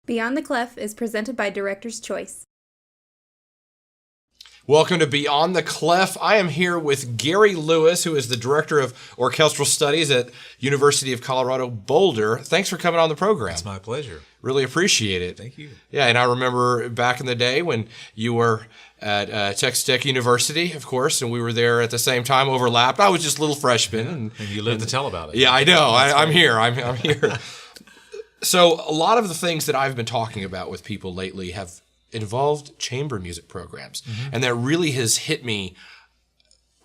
Beyond the Clef is presented by Director's Choice. Welcome to Beyond the Clef. I am here with Gary Lewis, who is the Director of Orchestral Studies at University of Colorado Boulder. Thanks for coming on the program. It's my pleasure. Really appreciate it. Thank you. Yeah, and I remember back in the day when you were at Texas Tech University, of course, and we were there at the same time, overlapped. I was just a little freshman. And you lived to tell about it. Yeah, I know. I'm here. I'm here. So a lot of the things that I've been talking about with people lately have involved chamber music programs. Mm-hmm. And that really has hit me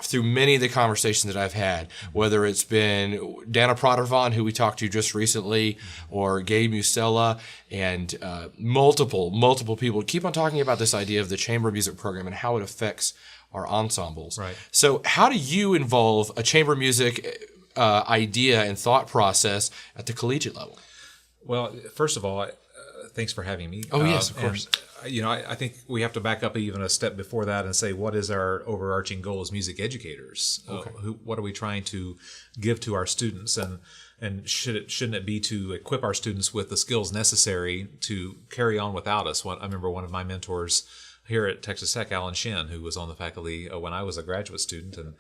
through many of the conversations that I've had, whether it's been Dana Pratervan, who we talked to just recently, or Gabe Musella, and multiple people keep on talking about this idea of the chamber music program and how it affects our ensembles. Right. So how do you involve a chamber music idea and thought process at the collegiate level? Well, first of all, thanks for having me. Oh, yes, of course. And, I think we have to back up even a step before that and say, what is our overarching goal as music educators? Okay. What are we trying to give to our students? And shouldn't it be to equip our students with the skills necessary to carry on without us? I remember one of my mentors here at Texas Tech, Alan Shin, who was on the faculty when I was a graduate student, and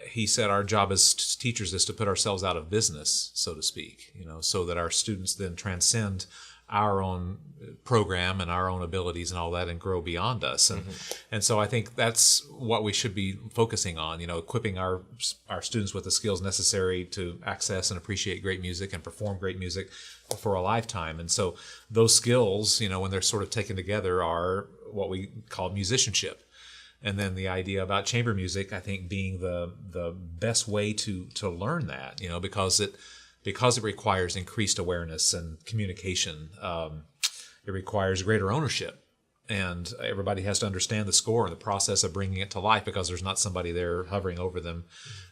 he said our job as teachers is to put ourselves out of business, so to speak, so that our students then transcend our own program and our own abilities and all that and grow beyond us. And so I think that's what we should be focusing on, equipping our students with the skills necessary to access and appreciate great music and perform great music for a lifetime. And so those skills, when they're sort of taken together, are what we call musicianship. And then the idea about chamber music, I think, being the best way to learn that, because it requires increased awareness and communication. It requires greater ownership. And everybody has to understand the score and the process of bringing it to life, because there's not somebody there hovering over them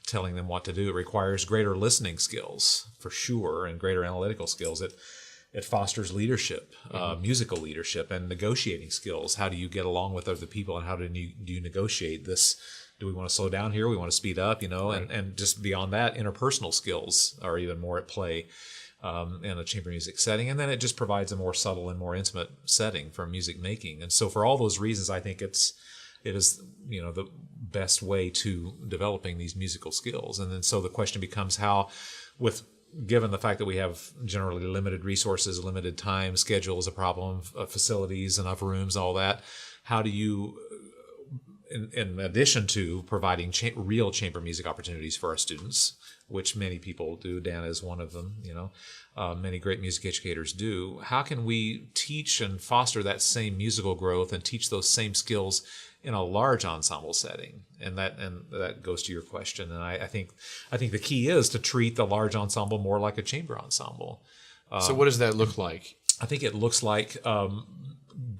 telling them what to do. It requires greater listening skills, for sure, and greater analytical skills. It fosters leadership, musical leadership, and negotiating skills. How do you get along with other people, and how do you negotiate this? Do we want to slow down here? We want to speed up, Right. and just beyond that, interpersonal skills are even more at play in a chamber music setting. And then it just provides a more subtle and more intimate setting for music making. And so for all those reasons, I think it is the best way to developing these musical skills. And then so the question becomes how, given the fact that we have generally limited resources, limited time, schedule is a problem, facilities, enough rooms, all that, how do you, in addition to providing real chamber music opportunities for our students, which many people do, Dana is one of them, many great music educators do, how can we teach and foster that same musical growth and teach those same skills in a large ensemble setting? And that goes to your question. And I think the key is to treat the large ensemble more like a chamber ensemble. So what does that look like? I think it looks like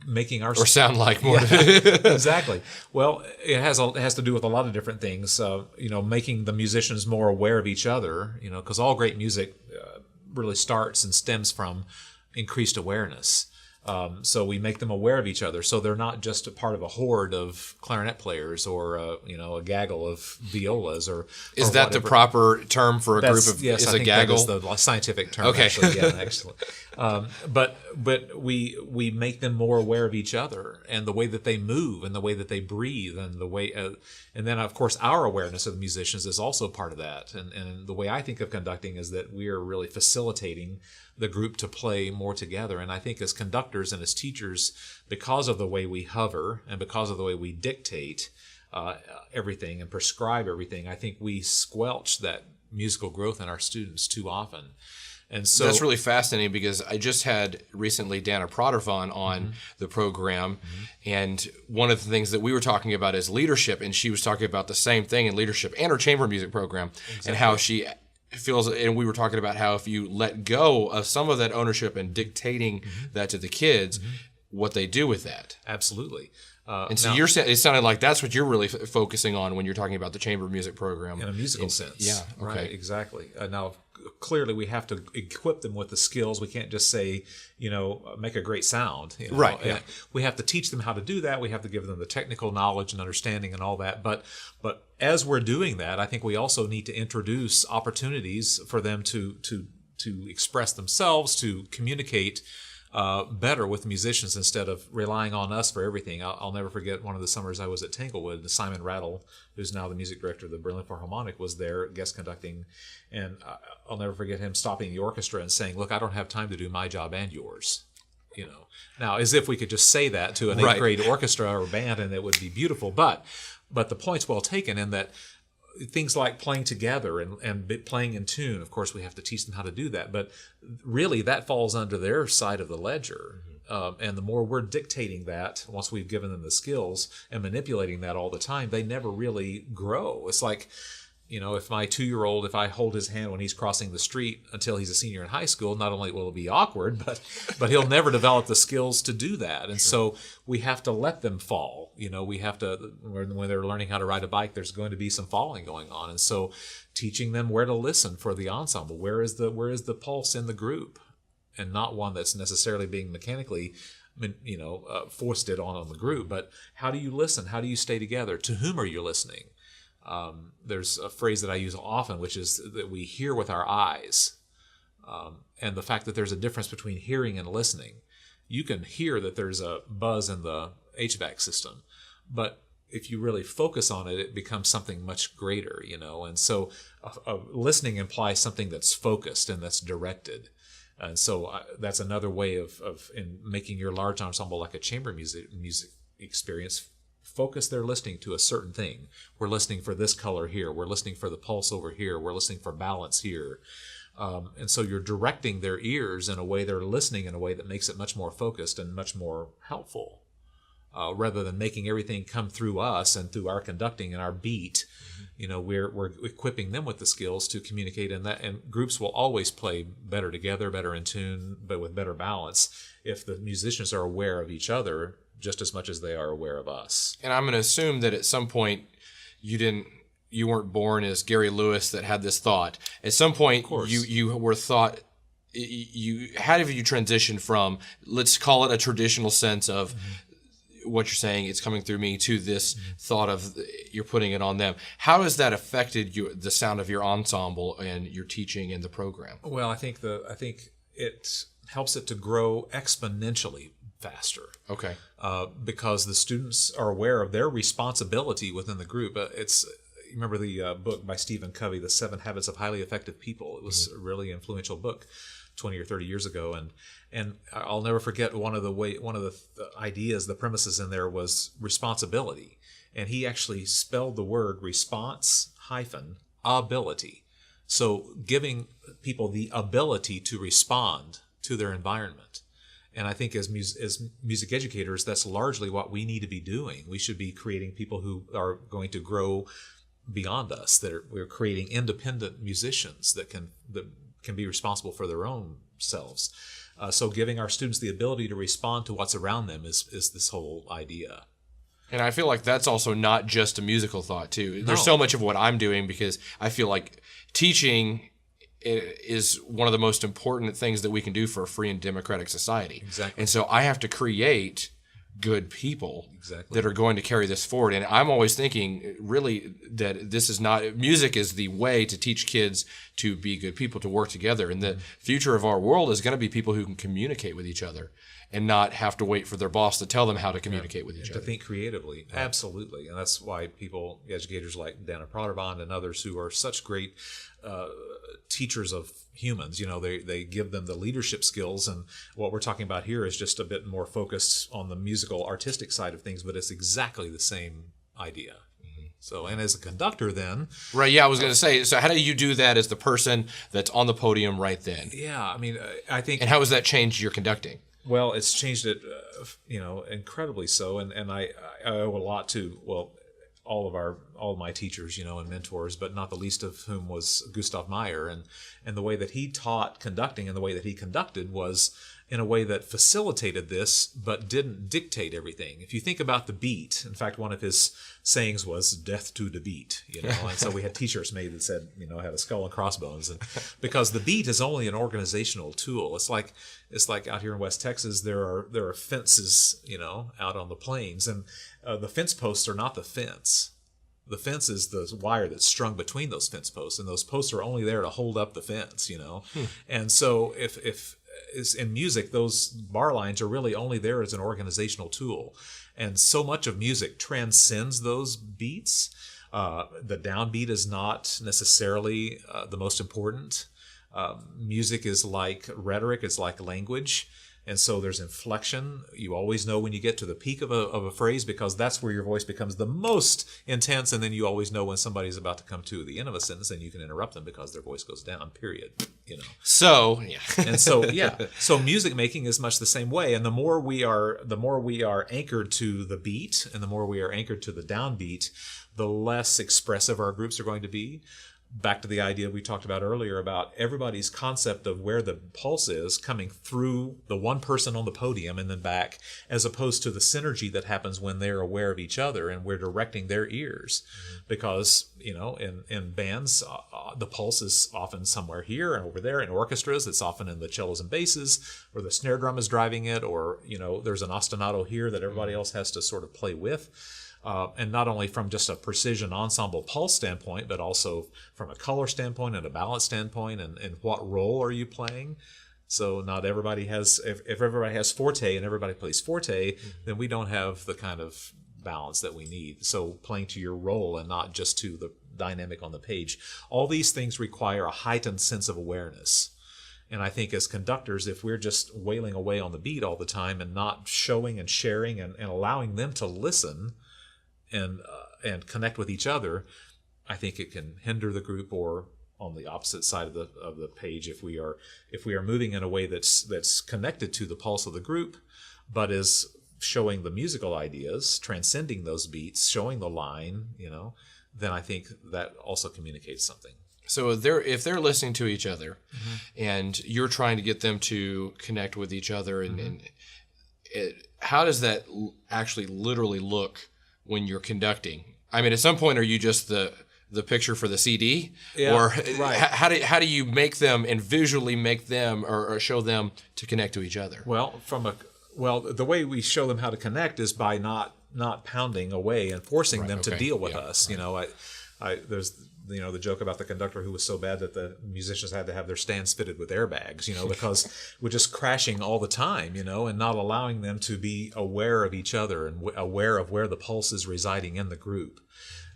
making our or sound like more. Exactly. Well, it has to do with a lot of different things. Making the musicians more aware of each other. Because all great music really starts and stems from increased awareness. So we make them aware of each other, so they're not just a part of a horde of clarinet players or a gaggle of violas or. Is that whatever. the proper term for a group of? Yes, is I a think gaggle? that is the scientific term. Okay. Actually, yeah, excellent. But we make them more aware of each other and the way that they move and the way that they breathe and the way, and then of course our awareness of the musicians is also part of that. And the way I think of conducting is that we are really facilitating the group to play more together. And I think as conductors and as teachers, because of the way we hover and because of the way we dictate everything and prescribe everything, I think we squelch that musical growth in our students too often. And so that's really fascinating, because I just had recently Dana Pratervan on the program, and one of the things that we were talking about is leadership, and she was talking about the same thing in leadership and her chamber music program, and how she feels, and we were talking about how if you let go of some of that ownership and dictating that to the kids, what they do with that. Absolutely. And so it sounded like that's what you're really focusing on when you're talking about the chamber music program. In a musical sense. Yeah. Okay. Right, exactly. Now, clearly we have to equip them with the skills. We can't just say, make a great sound. Right. Yeah. We have to teach them how to do that. We have to give them the technical knowledge and understanding and all that. But as we're doing that, I think we also need to introduce opportunities for them to express themselves, to communicate better with musicians instead of relying on us for everything. I'll never forget one of the summers I was at Tanglewood. Simon Rattle, who's now the music director of the Berlin Philharmonic, was there guest conducting, and I'll never forget him stopping the orchestra and saying, "Look, I don't have time to do my job and yours." Now, as if we could just say that to an eighth grade orchestra or band and it would be beautiful, but the point's well taken in that things like playing together and playing in tune, of course we have to teach them how to do that, but really that falls under their side of the ledger. And the more we're dictating that, once we've given them the skills and manipulating that all the time, they never really grow. It's like, if my 2-year-old, if I hold his hand when he's crossing the street until he's a senior in high school, not only will it be awkward, but he'll never develop the skills to do that. And so we have to let them fall. We have to, when they're learning how to ride a bike, there's going to be some falling going on. And so teaching them where to listen for the ensemble, where is the pulse in the group, and not one that's necessarily being mechanically foisted on the group, but how do you listen? How do you stay together? To whom are you listening? There's a phrase that I use often, which is that we hear with our eyes. And the fact that there's a difference between hearing and listening. You can hear that there's a buzz in the HVAC system, but if you really focus on it, it becomes something much greater, And so listening implies something that's focused and that's directed. And so that's another way of in making your large ensemble like a chamber music experience. Focus their listening to a certain thing. We're listening for this color here. We're listening for the pulse over here. We're listening for balance here. And so you're directing their ears in a way, they're listening in a way that makes it much more focused and much more helpful, rather than making everything come through us and through our conducting and our beat. We're equipping them with the skills to communicate, and groups will always play better together, better in tune, but with better balance if the musicians are aware of each other just as much as they are aware of us. And I'm going to assume that at some point you weren't born as Gary Lewis that had this thought. At some point you were thought, how have you transitioned from, let's call it a traditional sense of what you're saying, it's coming through me, to this thought of you're putting it on them. How has that affected the sound of your ensemble and your teaching and the program? Well, I think it helps it to grow exponentially faster. Okay. Because the students are aware of their responsibility within the group. You remember the book by Stephen Covey, The 7 Habits of Highly Effective People. It was a really influential book 20 or 30 years ago, and I'll never forget one of the ideas, the premises in there was responsibility, and he actually spelled the word response-ability. So giving people the ability to respond to their environment. And I think as music educators, that's largely what we need to be doing. We should be creating people who are going to grow beyond us. We're creating independent musicians that can be responsible for their own selves. So giving our students the ability to respond to what's around them is this whole idea. And I feel like that's also not just a musical thought too. There's so much of what I'm doing because I feel like teaching is one of the most important things that we can do for a free and democratic society. Exactly. And so I have to create good people that are going to carry this forward. And I'm always thinking really that music is the way to teach kids to be good people, to work together. And the future of our world is going to be people who can communicate with each other and not have to wait for their boss to tell them how to communicate with each other. To think creatively. Right. Absolutely. And that's why educators like Dana Proterbond and others who are such great teachers of humans, they give them the leadership skills, and what we're talking about here is just a bit more focused on the musical artistic side of things, but it's exactly the same idea. So, and as a conductor then... Right, yeah, I was going to say, so how do you do that as the person that's on the podium right then? Yeah, I think... And how has that changed your conducting? Well, it's changed it, incredibly so, and I owe a lot to, all of my teachers, and mentors, but not the least of whom was Gustav Meyer, and the way that he taught conducting and the way that he conducted was in a way that facilitated this, but didn't dictate everything. If you think about the beat, in fact, one of his sayings was "death to the beat," and so we had T-shirts made that said, had a skull and crossbones, and because the beat is only an organizational tool. It's like out here in West Texas, there are fences, out on the plains, and the fence posts are not the fence. The fence is the wire that's strung between those fence posts, and those posts are only there to hold up the fence, And so if is in music, those bar lines are really only there as an organizational tool. And so much of music transcends those beats. The downbeat is not necessarily the most important. Music is like rhetoric, it's like language. And so there's inflection. You always know when you get to the peak of a phrase, because that's where your voice becomes the most intense. And then you always know when somebody's about to come to the end of a sentence, and you can interrupt them because their voice goes down, period. So, yeah. And so, yeah. So music making is much the same way. And the more we are anchored to the beat, and the more we are anchored to the downbeat, the less expressive our groups are going to be. Back to the idea we talked about earlier about everybody's concept of where the pulse is coming through the one person on the podium and then back, as opposed to the synergy that happens when they're aware of each other and we're directing their ears. Because, in bands, the pulse is often somewhere here and over there. In orchestras, it's often in the cellos and basses, or the snare drum is driving it, or, there's an ostinato here that everybody else has to sort of play with. And not only from just a precision ensemble pulse standpoint, but also from a color standpoint and a balance standpoint, and what role are you playing? So not everybody has, if everybody has forte and everybody plays forte, then we don't have the kind of balance that we need. So playing to your role and not just to the dynamic on the page. All these things require a heightened sense of awareness. And I think as conductors, if we're just wailing away on the beat all the time and not showing and sharing and allowing them to listen and connect with each other, I think it can hinder the group. Or on the opposite side of the page, if we are moving in a way that's connected to the pulse of the group, but is showing the musical ideas, transcending those beats, showing the line, then I think that also communicates something. So if they're listening to each other, and you're trying to get them to connect with each other, and how does that actually literally look when you're conducting? I mean, at some point, are you just the picture for the CD? Yeah, or right. how do you make them and visually make them or show them to connect to each other? Well, the way we show them how to connect is by not pounding away and forcing them to deal with us. Right. There's the joke about the conductor who was so bad that the musicians had to have their stands fitted with airbags, because we're just crashing all the time, and not allowing them to be aware of each other and aware of where the pulse is residing in the group.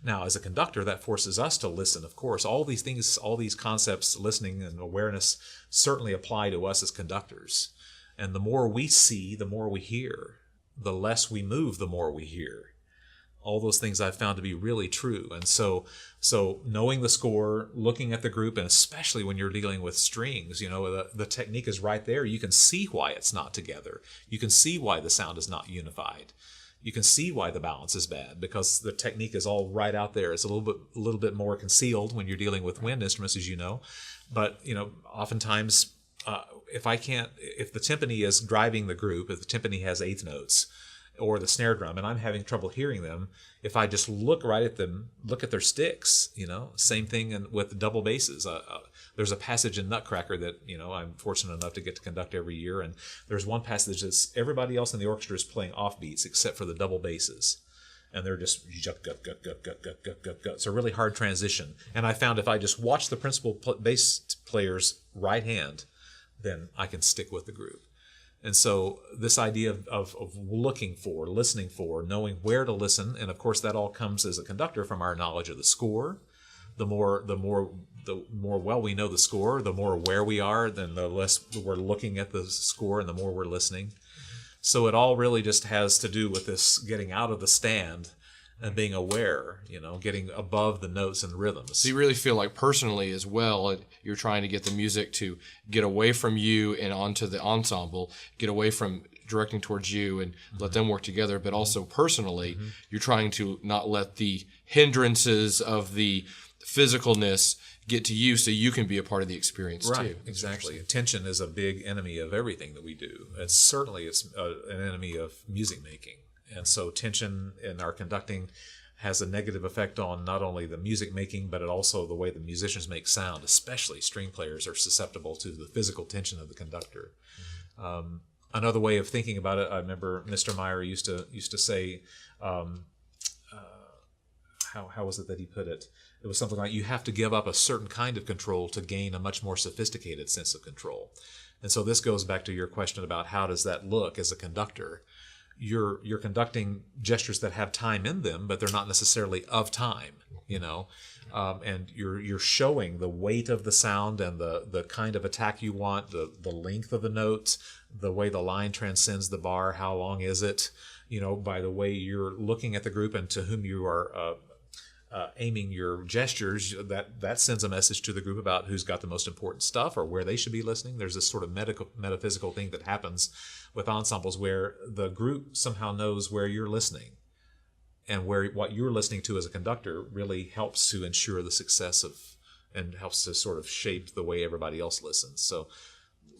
Now, as a conductor, that forces us to listen, of course. All these things, all these concepts, listening and awareness, certainly apply to us as conductors. And the more we see, the more we hear. The less we move, the more we hear. All those things I've found to be really true. And so knowing the score, looking at the group, and especially when you're dealing with strings, the technique is right there. You can see why it's not together. You can see why the sound is not unified. You can see why the balance is bad, because the technique is all right out there. It's a little bit more concealed when you're dealing with wind instruments, as you know. But oftentimes, if the timpani is driving the group, if the timpani has eighth notes, or the snare drum, and I'm having trouble hearing them, if I just look right at them, look at their sticks, same thing with double basses. There's a passage in Nutcracker that, I'm fortunate enough to get to conduct every year, and there's one passage that's everybody else in the orchestra is playing off beats except for the double basses. And they're just gut. It's a really hard transition. And I found if I just watch the principal bass player's right hand, then I can stick with the group. And so this idea of looking for, listening for, knowing where to listen, and of course that all comes as a conductor from our knowledge of the score. The more well we know the score, the more aware we are, then the less we're looking at the score and the more we're listening. So it all really just has to do with this getting out of the stand and being aware, getting above the notes and rhythms. So you really feel like personally as well, you're trying to get the music to get away from you and onto the ensemble, get away from directing towards you and let them work together. But also personally, you're trying to not let the hindrances of the physicalness get to you so you can be a part of the experience too. Exactly. Tension is a big enemy of everything that we do. And certainly it's an enemy of music making. And so tension in our conducting has a negative effect on not only the music making, but also the way the musicians make sound. Especially string players are susceptible to the physical tension of the conductor. Another way of thinking about it, I remember Mr. Meyer used to say, how was it that he put it? It was something like, you have to give up a certain kind of control to gain a much more sophisticated sense of control. And so this goes back to your question about how does that look as a conductor. You're conducting gestures that have time in them, but they're not necessarily of time, and you're showing the weight of the sound and the kind of attack you want, the length of the notes, the way the line transcends the bar, how long is it, by the way you're looking at the group and to whom you are aiming your gestures, that sends a message to the group about who's got the most important stuff or where they should be listening. There's this sort of metaphysical thing that happens with ensembles where the group somehow knows where you're listening, and where what you're listening to as a conductor really helps to ensure the success and helps to sort of shape the way everybody else listens. So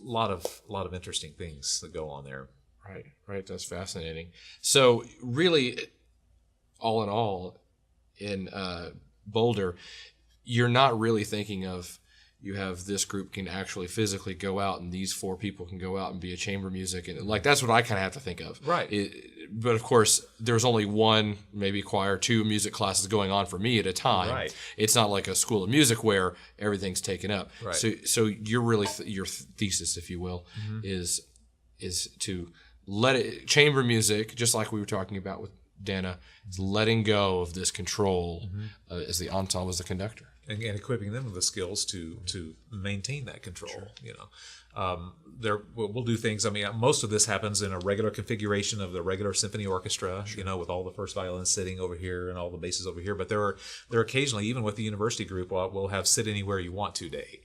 a lot of interesting things that go on there. Right. That's fascinating. So really, all in all, in Boulder, you're not really thinking of you have this group can actually physically go out and these 4 people can go out and be a chamber music, and like that's what I kind of have to think of. Right. But of course, there's only 1, maybe choir, 2 music classes going on for me at a time. Right. It's not like a school of music where everything's taken up. Right. So you're really your thesis, if you will, is to let it chamber music, just like we were talking about with Dana, is letting go of this control as the ensemble, as the conductor, and equipping them with the skills to maintain that control. Sure. We'll do things. I mean, most of this happens in a regular configuration of the regular symphony orchestra. Sure. With all the first violins sitting over here and all the basses over here. But there are occasionally, even with the university group, we'll have sit anywhere you want to day.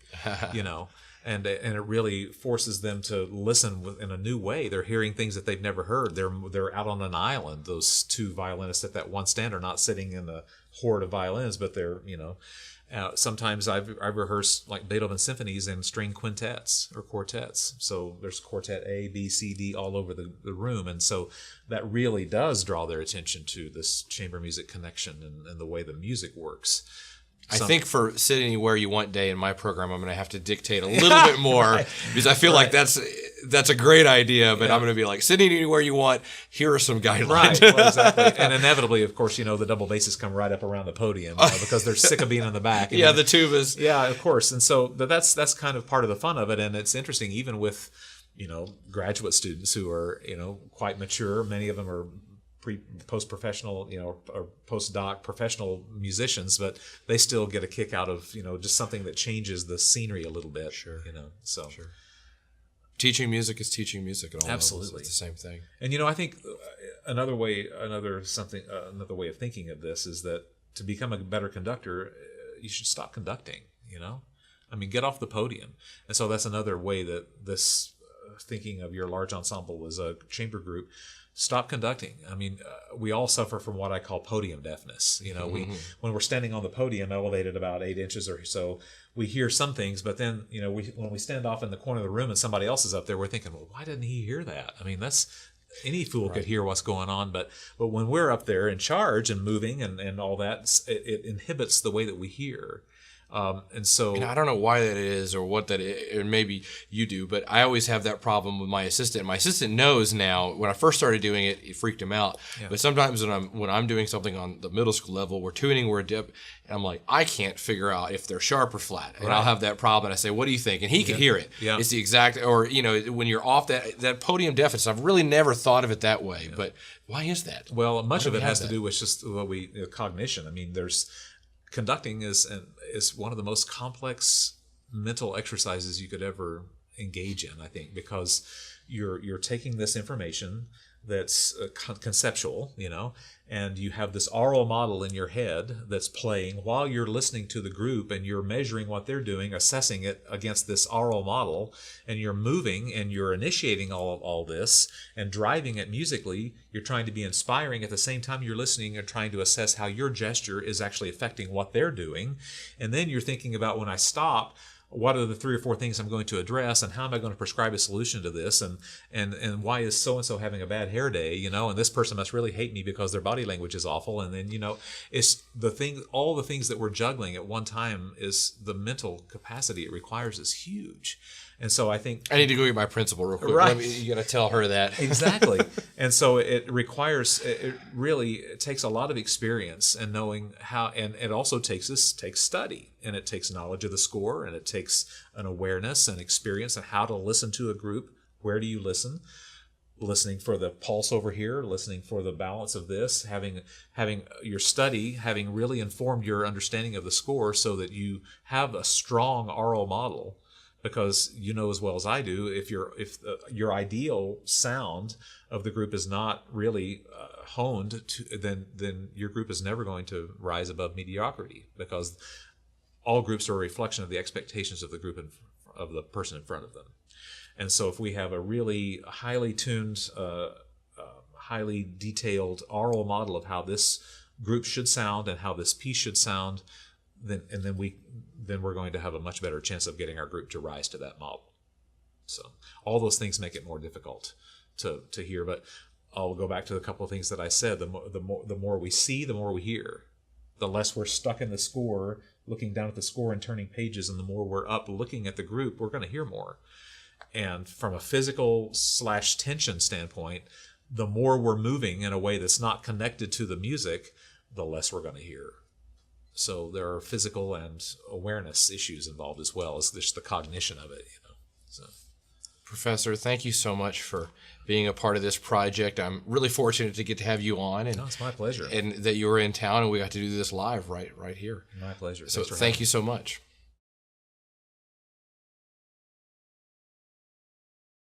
And it really forces them to listen in a new way. They're hearing things that they've never heard. They're out on an island. Those 2 violinists at that one stand are not sitting in a horde of violins, but they're sometimes I've rehearsed like Beethoven symphonies in string quintets or quartets. So there's quartet A, B, C, D all over the room, and so that really does draw their attention to this chamber music connection and the way the music works. I think for sit anywhere you want day in my program, I'm going to have to dictate a little bit more because I feel like that's a great idea, but I'm going to be like, sitting anywhere you want, here are some guidelines. Right, well, exactly. And inevitably, of course, the double basses come right up around the podium because they're sick of being in the back. The tubas. Yeah, of course. And so that's kind of part of the fun of it, and it's interesting even with, graduate students who are, quite mature. Many of them are post-professional, or postdoc professional musicians, but they still get a kick out of, just something that changes the scenery a little bit. Sure. So. Sure. Teaching music is teaching music at all Absolutely. levels. It's the same thing. And, I think another way of thinking of this is that to become a better conductor, you should stop conducting, get off the podium. And so that's another way that this thinking of your large ensemble as a chamber group, stop conducting. We all suffer from what I call podium deafness. When we're standing on the podium, elevated about 8 inches or so, we hear some things, but then, when we stand off in the corner of the room and somebody else is up there, we're thinking, well, why didn't he hear that? That's any fool could hear what's going on, but when we're up there in charge and moving and all that, it inhibits the way that we hear. And so I don't know why that is or what that is, or maybe you do, but I always have that problem with my assistant. My assistant knows now. When I first started doing it, it freaked him out. Yeah. But sometimes when I'm doing something on the middle school level, we're tuning, we're a dip, and I'm like, I can't figure out if they're sharp or flat. And I'll have that problem. And I say, what do you think? And he can hear it. Yeah. It's the exact, or, when you're off that podium deafness, I've really never thought of it that way. Yeah. But why is that? Well, much of it has to do with just cognition. Conducting is one of the most complex mental exercises you could ever engage in, I think, because you're taking this information that's conceptual, and you have this aural model in your head that's playing while you're listening to the group, and you're measuring what they're doing, assessing it against this aural model, and you're moving and you're initiating all this and driving it musically. You're trying to be inspiring at the same time you're listening and trying to assess how your gesture is actually affecting what they're doing. And then you're thinking about, when I stop, what are the 3 or 4 things I'm going to address, and how am I going to prescribe a solution to this, and why is so-and-so having a bad hair day, and this person must really hate me because their body language is awful. And then, it's all the things that we're juggling at one time is the mental capacity it requires is huge. And so I think I need to go get my principal real quick. Right. You got to tell her that. Exactly. And so it takes a lot of experience and knowing how, and it also takes study, and it takes knowledge of the score, and it takes an awareness and experience of how to listen to a group. Where do you listen? Listening for the pulse over here, listening for the balance of this, having your study, having really informed your understanding of the score so that you have a strong aural model. Because you know as well as I do, if your ideal sound of the group is not really honed, then your group is never going to rise above mediocrity, because all groups are a reflection of the expectations of the group and of the person in front of them. And so if we have a really highly tuned, highly detailed aural model of how this group should sound and how this piece should sound, then we're going to have a much better chance of getting our group to rise to that model. So all those things make it more difficult to hear. But I'll go back to a couple of things that I said. The more we see, the more we hear. The less we're stuck in the score, looking down at the score and turning pages, and the more we're up looking at the group, we're going to hear more. And from a physical/tension standpoint, the more we're moving in a way that's not connected to the music, the less we're going to hear. So there are physical and awareness issues involved as well as just the cognition of it. So. Professor, thank you so much for being a part of this project. I'm really fortunate to get to have you on. And, no, it's my pleasure. And that you were in town and we got to do this live right here. My pleasure. So thank you so much.